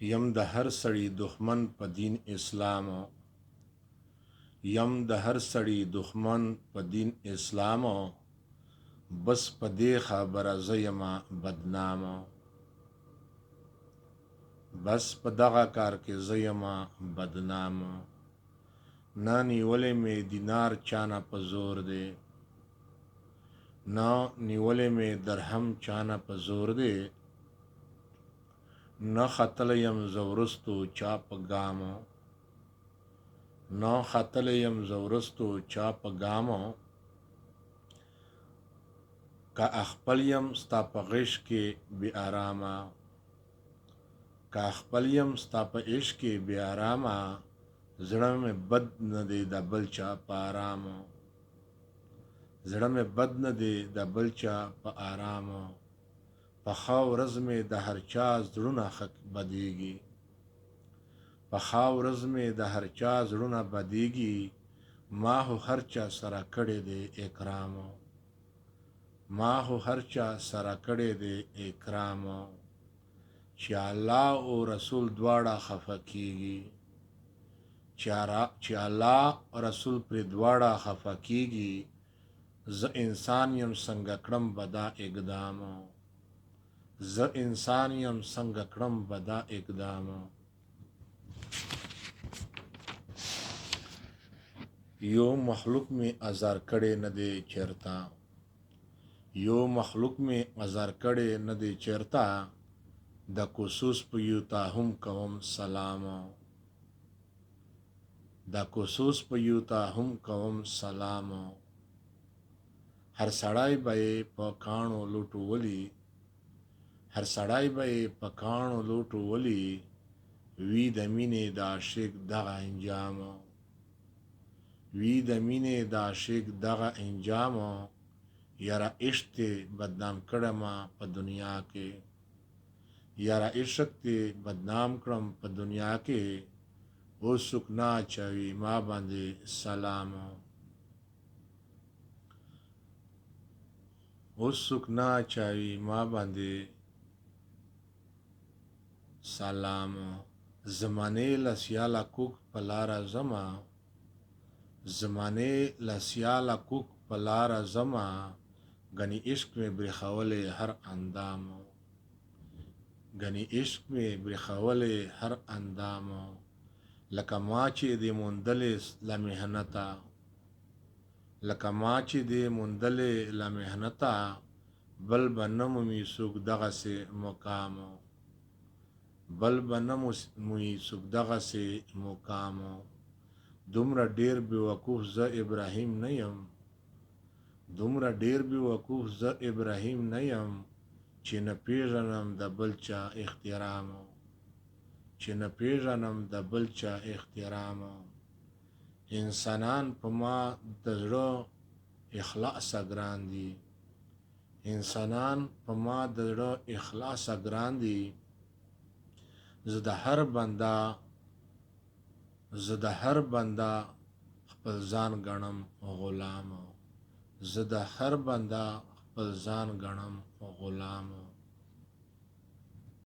یم د هر سړي دښمن په دین اسلام، یم د هر سړي دښمن په دین اسلام، بس په دې خبره زه یمه بدنام، بس په دغه کار کې زه یمه بدنام. نه نیولې مې دینار چانه په زور دی، نه نیولې مې درهم چانه په زور دی، نه ختلی یم زه وروستو چا په ګامو، نه ختلی یم زه وروستو چا په ګامو. که اخپل یم ستا په غېږ کې بې ارامه، که اخپل یم ستا په عشق کې بې ارامه، زړه مې بد نه دی د بل چا په ارامو، زړه مې بد نه دی د بل چا په ارامو. په ښه ورځ مې د هر چا زړونه بدیږي، په ښه ورځ مې د هر چا زړونه بدیږي، ما خو هر چا سره کړی دی اکرامو، ما خو هر چا سره کړی دی اکرامو. چې الله او رسول دواړه خفه کیږي، چې الله رسول پر دواړه خفه کیږي، زه انسان یم څنګه کړم به دا اقدامو، زه انسان یم څنګه کړم به دا اقدامو. یو مخلوق می ازار کړی نه دی چیرته، یو مخلوق می ازار کړی نه دی چیرته، د کوسوس په یو ته هم کوم سلامو، د کوسوس په یو ته هم کوم سلامو. هر سړی به یې په کاڼو لوټو ولی، هر سړی به یې په کاڼو لوټو ولی، وی د مینې د عاشق دغه انجامو، وی د مینې د عاشق دغه انجامو. یاره عشق دې بدنام کړمه په دنیا کې، یاره عشق دې بدنام کړم په دنیا کې، اوس څوک نه اچوي ما باندې سلامو، اوس څوک نه اچوي ما باندې سلامو. زمانې له سیاله کوک په لاره ځمه، زمانې له سیاله کوک په لاره ځمه، ګنې عشق مې برېښولی هر اندامو، ګنې عشق مې برېښولی هر اندامو. لکه ما چې دې موندلې له محنته، لکه ما چې دې موندلې له محنته، بل به نه مومي څوک دغسې مقامو، بل به نه مومي څوک دغسې مقامو. دومره ډېر بېوقوف زه ابراهیم نه یم، دومره ډېر بېوقوف زه ابراهیم نه یم، چې نه پېژنم د بل چا احترامو، چې نه پېژنم د بل چا احترامو. انسانان په ما د زړه اخلاصه ګران دي، انسانان په ما د زړه اخلاصه ګران دي. زه د هر بنده، زه د هر بنده خپل ځان ګڼم غلامو، زه د هر بنده خپل ځان ګڼم غلامو.